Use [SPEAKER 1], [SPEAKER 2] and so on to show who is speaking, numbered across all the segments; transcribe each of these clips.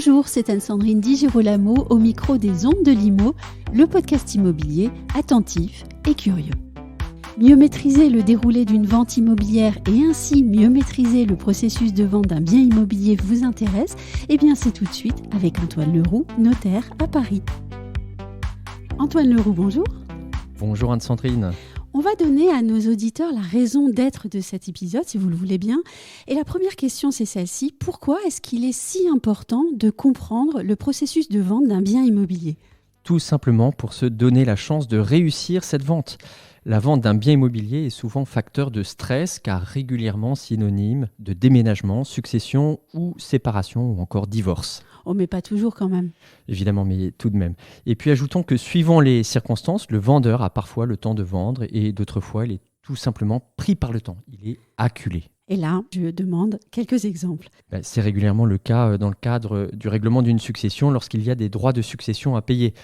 [SPEAKER 1] Bonjour, c'est Anne-Sandrine Di Girolamo au micro des Ondes de l'Imo, le podcast immobilier attentif et curieux. Mieux maîtriser le déroulé d'une vente immobilière et ainsi mieux maîtriser le processus de vente d'un bien immobilier vous intéresse? Eh bien c'est tout de suite avec Antoine Leroux, notaire à Paris. Antoine Leroux, bonjour.
[SPEAKER 2] Bonjour Anne-Sandrine.
[SPEAKER 1] On va donner à nos auditeurs la raison d'être de cet épisode, si vous le voulez bien. Et la première question, c'est celle-ci. Pourquoi est-ce qu'il est si important de comprendre le processus de vente d'un bien immobilier ?
[SPEAKER 2] Tout simplement pour se donner la chance de réussir cette vente. La vente d'un bien immobilier est souvent facteur de stress car régulièrement synonyme de déménagement, succession ou séparation ou encore divorce.
[SPEAKER 1] Oh, mais pas toujours quand même.
[SPEAKER 2] Évidemment, mais tout de même. Et puis ajoutons que suivant les circonstances, le vendeur a parfois le temps de vendre et d'autres fois, il est tout simplement pris par le temps. Il est acculé.
[SPEAKER 1] Et là, je demande quelques exemples.
[SPEAKER 2] C'est régulièrement le cas dans le cadre du règlement d'une succession lorsqu'il y a des droits de succession à payer.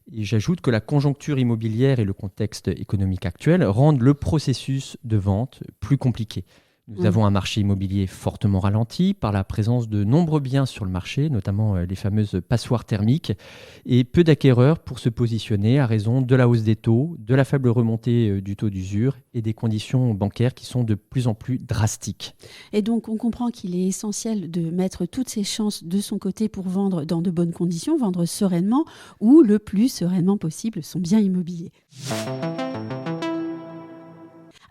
[SPEAKER 2] Et j'ajoute que la conjoncture immobilière et le contexte économique actuel rendent le processus de vente plus compliqué. Nous avons un marché immobilier fortement ralenti par la présence de nombreux biens sur le marché, notamment les fameuses passoires thermiques, et peu d'acquéreurs pour se positionner à raison de la hausse des taux, de la faible remontée du taux d'usure et des conditions bancaires qui sont de plus en plus drastiques.
[SPEAKER 1] Et donc, on comprend qu'il est essentiel de mettre toutes ses chances de son côté pour vendre dans de bonnes conditions, vendre sereinement ou le plus sereinement possible son bien immobilier.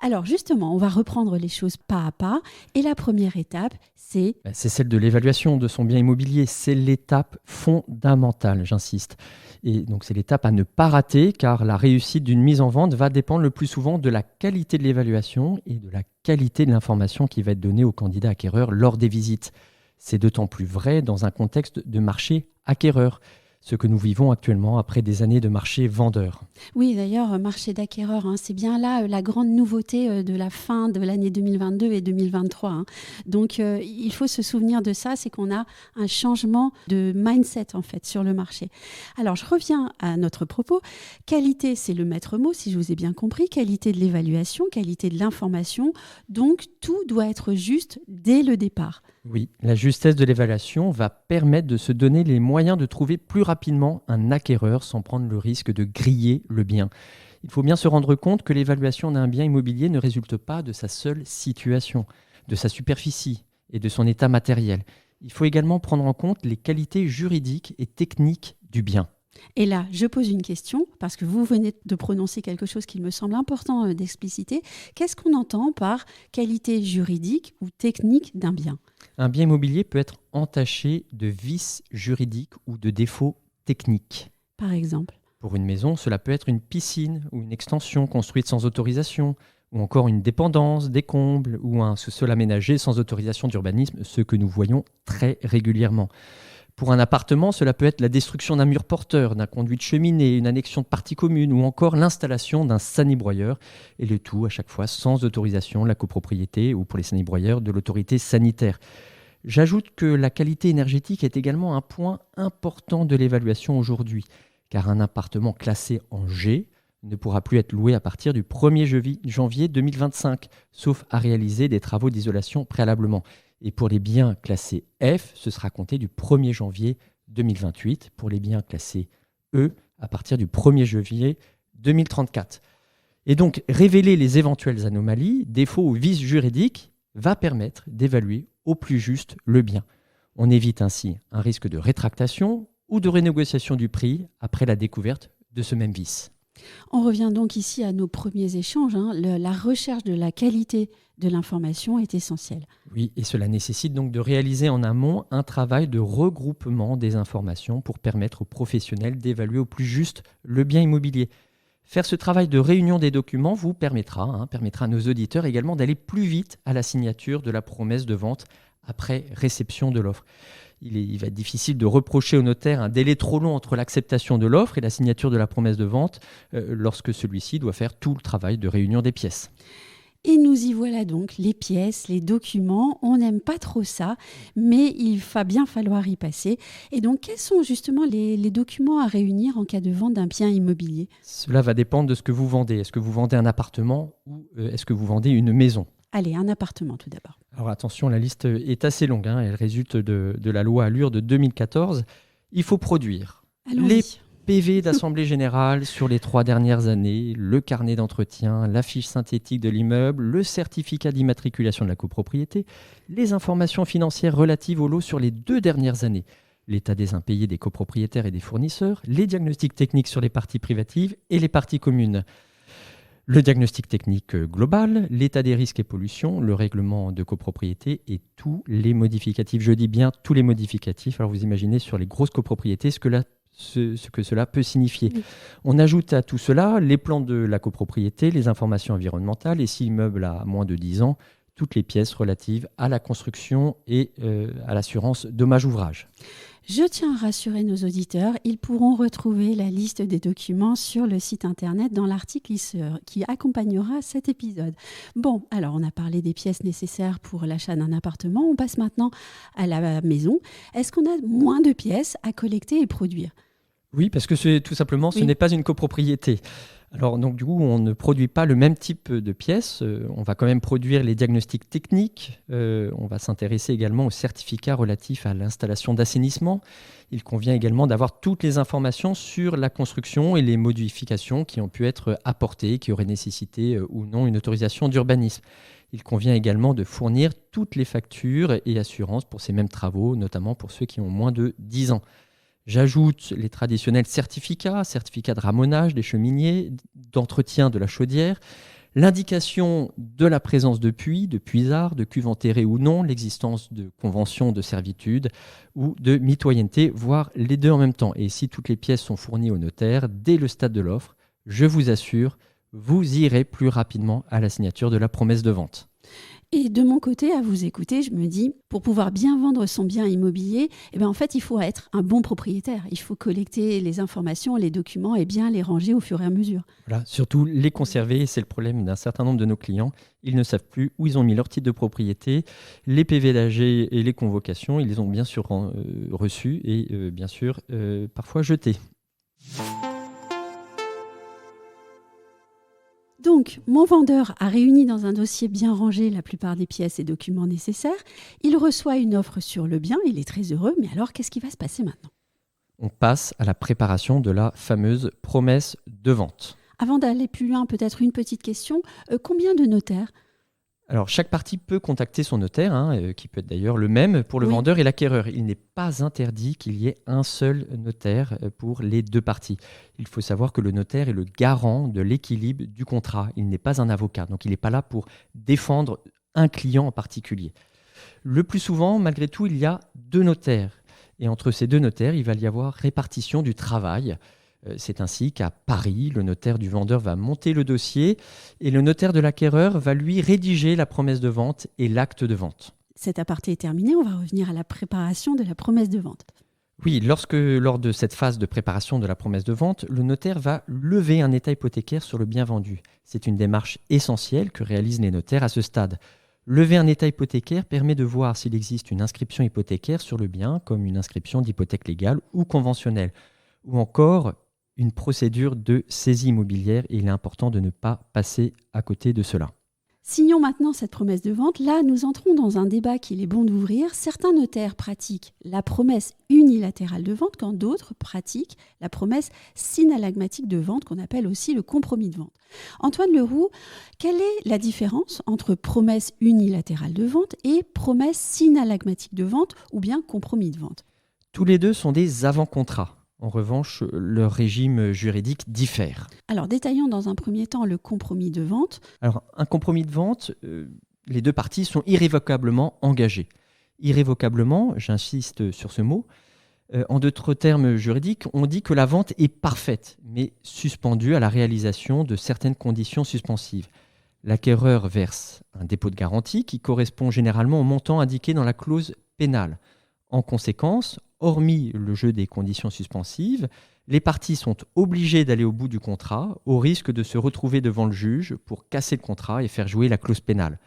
[SPEAKER 1] Alors justement, on va reprendre les choses pas à pas. Et la première étape, c'est
[SPEAKER 2] celle de l'évaluation de son bien immobilier. C'est l'étape fondamentale, j'insiste. Et donc c'est l'étape à ne pas rater car la réussite d'une mise en vente va dépendre le plus souvent de la qualité de l'évaluation et de la qualité de l'information qui va être donnée au candidat acquéreur lors des visites. C'est d'autant plus vrai dans un contexte de marché acquéreur. Ce que nous vivons actuellement après des années de marché vendeur.
[SPEAKER 1] Oui, d'ailleurs, marché d'acquéreurs, c'est bien là la grande nouveauté de la fin de l'année 2022 et 2023. Donc, il faut se souvenir de ça, c'est qu'on a un changement de mindset en fait sur le marché. Alors, je reviens à notre propos. Qualité, c'est le maître mot, si je vous ai bien compris. Qualité de l'évaluation, qualité de l'information. Donc, tout doit être juste dès le départ.
[SPEAKER 2] Oui, la justesse de l'évaluation va permettre de se donner les moyens de trouver plus rapidement un acquéreur sans prendre le risque de griller le bien. Il faut bien se rendre compte que l'évaluation d'un bien immobilier ne résulte pas de sa seule situation, de sa superficie et de son état matériel. Il faut également prendre en compte les qualités juridiques et techniques du bien.
[SPEAKER 1] Et là, je pose une question, parce que vous venez de prononcer quelque chose qui me semble important d'expliciter. Qu'est-ce qu'on entend par qualité juridique ou technique d'un bien ?
[SPEAKER 2] Un bien immobilier peut être entaché de vices juridiques ou de défauts techniques.
[SPEAKER 1] Par exemple ?
[SPEAKER 2] Pour une maison, cela peut être une piscine ou une extension construite sans autorisation, ou encore une dépendance, des combles, ou un sous-sol aménagé sans autorisation d'urbanisme, ce que nous voyons très régulièrement. Pour un appartement, cela peut être la destruction d'un mur porteur, d'un conduit de cheminée, une annexion de partie commune ou encore l'installation d'un sanibroyeur. Et le tout, à chaque fois, sans autorisation de la copropriété ou pour les sanibroyeurs de l'autorité sanitaire. J'ajoute que la qualité énergétique est également un point important de l'évaluation aujourd'hui, car un appartement classé en G ne pourra plus être loué à partir du 1er janvier 2025, sauf à réaliser des travaux d'isolation préalablement. Et pour les biens classés F, ce sera compté du 1er janvier 2028. Pour les biens classés E, à partir du 1er janvier 2034. Et donc, révéler les éventuelles anomalies, défauts ou vices juridiques va permettre d'évaluer au plus juste le bien. On évite ainsi un risque de rétractation ou de renégociation du prix après la découverte de ce même vice.
[SPEAKER 1] On revient donc ici à nos premiers échanges. La recherche de la qualité de l'information est essentielle.
[SPEAKER 2] Oui, et cela nécessite donc de réaliser en amont un travail de regroupement des informations pour permettre aux professionnels d'évaluer au plus juste le bien immobilier. Faire ce travail de réunion des documents vous permettra à nos auditeurs également d'aller plus vite à la signature de la promesse de vente après réception de l'offre. Il va être difficile de reprocher au notaire un délai trop long entre l'acceptation de l'offre et la signature de la promesse de vente lorsque celui-ci doit faire tout le travail de réunion des pièces.
[SPEAKER 1] Et nous y voilà donc, les pièces, les documents. On n'aime pas trop ça, mais il va bien falloir y passer. Et donc, quels sont justement les documents à réunir en cas de vente d'un bien immobilier ?
[SPEAKER 2] Cela va dépendre de ce que vous vendez. Est-ce que vous vendez un appartement ou est-ce que vous vendez une maison ?
[SPEAKER 1] Allez, un appartement tout d'abord.
[SPEAKER 2] Alors attention, la liste est assez longue, hein. Elle résulte de la loi Allure de 2014. Il faut produire
[SPEAKER 1] Allons-y.
[SPEAKER 2] les PV d'Assemblée Générale sur les 3 dernières années, le carnet d'entretien, la fiche synthétique de l'immeuble, le certificat d'immatriculation de la copropriété, les informations financières relatives au lot sur les 2 dernières années, l'état des impayés des copropriétaires et des fournisseurs, les diagnostics techniques sur les parties privatives et les parties communes. Le diagnostic technique global, l'état des risques et pollutions, le règlement de copropriété et tous les modificatifs. Je dis bien tous les modificatifs. Alors vous imaginez sur les grosses copropriétés ce que cela peut signifier.
[SPEAKER 1] Oui.
[SPEAKER 2] On ajoute à tout cela les plans de la copropriété, les informations environnementales et si l'immeuble a moins de 10 ans, toutes les pièces relatives à la construction et à l'assurance dommage-ouvrage.
[SPEAKER 1] Je tiens à rassurer nos auditeurs, ils pourront retrouver la liste des documents sur le site internet dans l'article qui accompagnera cet épisode. Bon, alors on a parlé des pièces nécessaires pour l'achat d'un appartement, on passe maintenant à la maison. Est-ce qu'on a moins de pièces à collecter et produire ?
[SPEAKER 2] Oui, parce que tout simplement, ce
[SPEAKER 1] Oui.
[SPEAKER 2] n'est pas une copropriété. Alors, donc, du coup, on ne produit pas le même type de pièces. On va quand même produire les diagnostics techniques. On va s'intéresser également aux certificats relatifs à l'installation d'assainissement. Il convient également d'avoir toutes les informations sur la construction et les modifications qui ont pu être apportées, qui auraient nécessité ou non une autorisation d'urbanisme. Il convient également de fournir toutes les factures et assurances pour ces mêmes travaux, notamment pour ceux qui ont moins de 10 ans. J'ajoute les traditionnels certificats de ramonage des cheminiers, d'entretien de la chaudière, l'indication de la présence de puits, de puisards, de cuves enterrées ou non, l'existence de conventions de servitude ou de mitoyenneté, voire les deux en même temps. Et si toutes les pièces sont fournies au notaire dès le stade de l'offre, je vous assure, vous irez plus rapidement à la signature de la promesse de vente.
[SPEAKER 1] Et de mon côté, à vous écouter, je me dis, pour pouvoir bien vendre son bien immobilier, en fait, il faut être un bon propriétaire. Il faut collecter les informations, les documents et bien les ranger au fur et à mesure.
[SPEAKER 2] Voilà, surtout les conserver, c'est le problème d'un certain nombre de nos clients. Ils ne savent plus où ils ont mis leur titre de propriété, les PV d'AG et les convocations, ils les ont bien sûr reçus et bien sûr parfois jetés.
[SPEAKER 1] Donc, mon vendeur a réuni dans un dossier bien rangé la plupart des pièces et documents nécessaires. Il reçoit une offre sur le bien, il est très heureux. Mais alors, qu'est-ce qui va se passer maintenant ?
[SPEAKER 2] On passe à la préparation de la fameuse promesse de vente.
[SPEAKER 1] Avant d'aller plus loin, peut-être une petite question. Combien de notaires ?
[SPEAKER 2] Alors, chaque partie peut contacter son notaire, qui peut être d'ailleurs le même pour le vendeur et l'acquéreur. Il n'est pas interdit qu'il y ait un seul notaire pour les deux parties. Il faut savoir que le notaire est le garant de l'équilibre du contrat. Il n'est pas un avocat, donc il n'est pas là pour défendre un client en particulier. Le plus souvent, malgré tout, il y a 2 notaires. Et entre ces 2 notaires, il va y avoir répartition du travail. C'est ainsi qu'à Paris, le notaire du vendeur va monter le dossier et le notaire de l'acquéreur va lui rédiger la promesse de vente et l'acte de vente.
[SPEAKER 1] Cet aparté est terminé, on va revenir à la préparation de la promesse de vente.
[SPEAKER 2] Oui, lors de cette phase de préparation de la promesse de vente, le notaire va lever un état hypothécaire sur le bien vendu. C'est une démarche essentielle que réalisent les notaires à ce stade. Lever un état hypothécaire permet de voir s'il existe une inscription hypothécaire sur le bien, comme une inscription d'hypothèque légale ou conventionnelle, ou encore une procédure de saisie immobilière, et il est important de ne pas passer à côté de cela.
[SPEAKER 1] Signons maintenant cette promesse de vente. Là, nous entrons dans un débat qu'il est bon d'ouvrir. Certains notaires pratiquent la promesse unilatérale de vente, quand d'autres pratiquent la promesse synallagmatique de vente, qu'on appelle aussi le compromis de vente. Antoine Leroux, quelle est la différence entre promesse unilatérale de vente et promesse synallagmatique de vente ou bien compromis de vente ?
[SPEAKER 2] Tous les deux sont des avant-contrats. En revanche, leur régime juridique diffère.
[SPEAKER 1] Alors, détaillons dans un premier temps le compromis de vente.
[SPEAKER 2] Alors, un compromis de vente, les deux parties sont irrévocablement engagées. Irrévocablement, j'insiste sur ce mot, en d'autres termes juridiques, on dit que la vente est parfaite, mais suspendue à la réalisation de certaines conditions suspensives. L'acquéreur verse un dépôt de garantie qui correspond généralement au montant indiqué dans la clause pénale. En conséquence, hormis le jeu des conditions suspensives, les parties sont obligées d'aller au bout du contrat au risque de se retrouver devant le juge pour casser le contrat et faire jouer la clause pénale.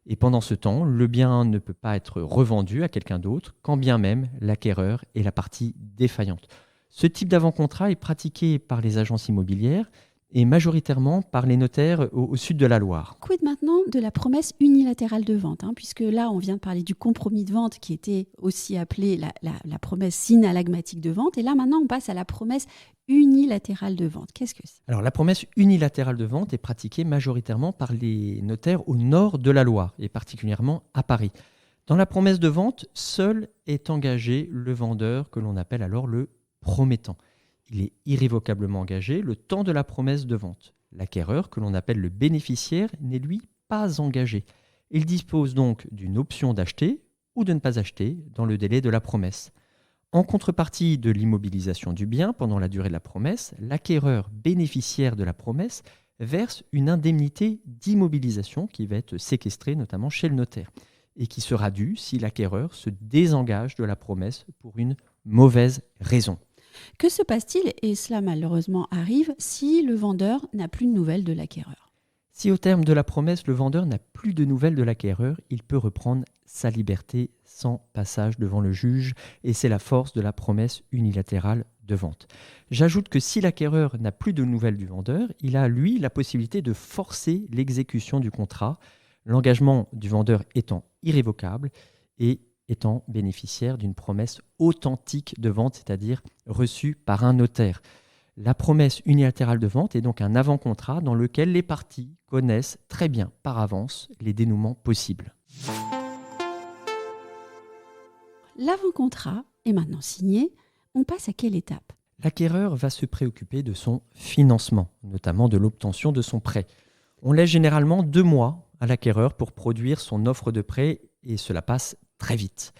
[SPEAKER 2] Et pendant ce temps, le bien ne peut pas être revendu à quelqu'un d'autre, quand bien même l'acquéreur est la partie défaillante. Ce type d'avant-contrat est pratiqué par les agences immobilières, et majoritairement par les notaires au sud de la Loire.
[SPEAKER 1] Quid maintenant de la promesse unilatérale de vente, puisque là, on vient de parler du compromis de vente qui était aussi appelé la promesse synalagmatique de vente. Et là, maintenant, on passe à la promesse unilatérale de vente. Qu'est-ce que c'est ?
[SPEAKER 2] Alors, la promesse unilatérale de vente est pratiquée majoritairement par les notaires au nord de la Loire, et particulièrement à Paris. Dans la promesse de vente, seul est engagé le vendeur que l'on appelle alors le promettant. Il est irrévocablement engagé le temps de la promesse de vente. L'acquéreur, que l'on appelle le bénéficiaire, n'est lui pas engagé. Il dispose donc d'une option d'acheter ou de ne pas acheter dans le délai de la promesse. En contrepartie de l'immobilisation du bien pendant la durée de la promesse, l'acquéreur bénéficiaire de la promesse verse une indemnité d'immobilisation qui va être séquestrée notamment chez le notaire et qui sera due si l'acquéreur se désengage de la promesse pour une mauvaise raison.
[SPEAKER 1] Que se passe-t-il, et cela malheureusement arrive, si le vendeur n'a plus de nouvelles de l'acquéreur ?
[SPEAKER 2] Si au terme de la promesse, le vendeur n'a plus de nouvelles de l'acquéreur, il peut reprendre sa liberté sans passage devant le juge, et c'est la force de la promesse unilatérale de vente. J'ajoute que si l'acquéreur n'a plus de nouvelles du vendeur, il a, lui, la possibilité de forcer l'exécution du contrat, l'engagement du vendeur étant irrévocable et étant bénéficiaire d'une promesse authentique de vente, c'est-à-dire reçue par un notaire. La promesse unilatérale de vente est donc un avant-contrat dans lequel les parties connaissent très bien par avance les dénouements possibles.
[SPEAKER 1] L'avant-contrat est maintenant signé. On passe à quelle étape ?
[SPEAKER 2] L'acquéreur va se préoccuper de son financement, notamment de l'obtention de son prêt. On laisse généralement 2 mois à l'acquéreur pour produire son offre de prêt et cela passe très vite.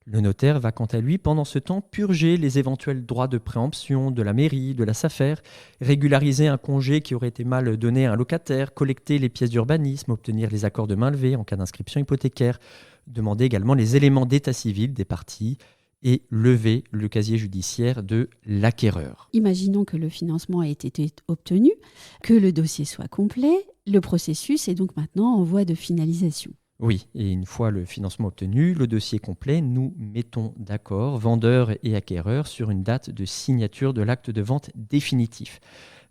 [SPEAKER 2] Le notaire va quant à lui, pendant ce temps, purger les éventuels droits de préemption de la mairie, de la SAFER, régulariser un congé qui aurait été mal donné à un locataire, collecter les pièces d'urbanisme, obtenir les accords de mainlevée en cas d'inscription hypothécaire, demander également les éléments d'état civil des parties et lever le casier judiciaire de l'acquéreur.
[SPEAKER 1] Imaginons que le financement ait été obtenu, que le dossier soit complet. Le processus est donc maintenant en voie de finalisation.
[SPEAKER 2] Oui, et une fois le financement obtenu, le dossier complet, nous mettons d'accord, vendeur et acquéreur, sur une date de signature de l'acte de vente définitif.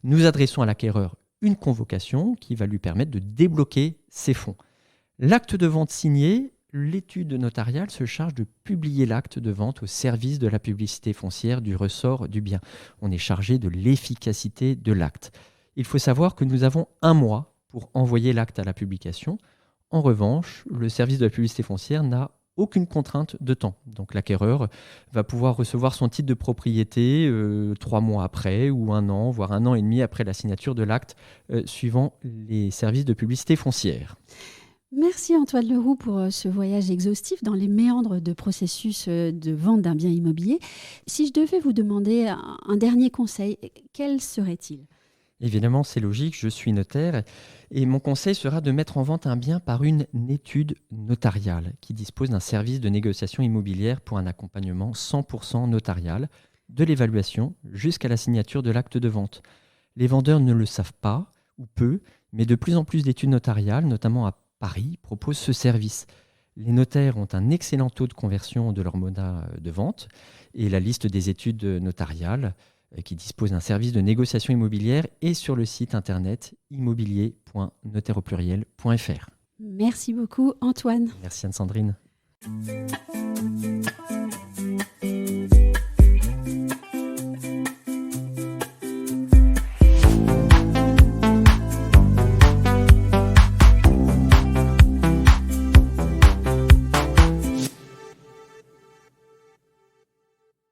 [SPEAKER 2] Nous adressons à l'acquéreur une convocation qui va lui permettre de débloquer ses fonds. L'acte de vente signé, l'étude notariale se charge de publier l'acte de vente au service de la publicité foncière du ressort du bien. On est chargé de l'efficacité de l'acte. Il faut savoir que nous avons 1 mois pour envoyer l'acte à la publication. En revanche, le service de la publicité foncière n'a aucune contrainte de temps. Donc l'acquéreur va pouvoir recevoir son titre de propriété 3 mois après, ou 1 an, voire 1 an et demi après la signature de l'acte, suivant les services de publicité foncière.
[SPEAKER 1] Merci Antoine Leroux pour ce voyage exhaustif dans les méandres de processus de vente d'un bien immobilier. Si je devais vous demander un dernier conseil, quel serait-il ?
[SPEAKER 2] Évidemment, c'est logique, je suis notaire et mon conseil sera de mettre en vente un bien par une étude notariale qui dispose d'un service de négociation immobilière pour un accompagnement 100% notarial, de l'évaluation jusqu'à la signature de l'acte de vente. Les vendeurs ne le savent pas ou peu, mais de plus en plus d'études notariales, notamment à Paris, proposent ce service. Les notaires ont un excellent taux de conversion de leur mandat de vente et la liste des études notariales qui dispose d'un service de négociation immobilière est sur le site internet immobilier.notaire.fr.
[SPEAKER 1] Merci beaucoup Antoine.
[SPEAKER 2] Merci Anne-Sandrine.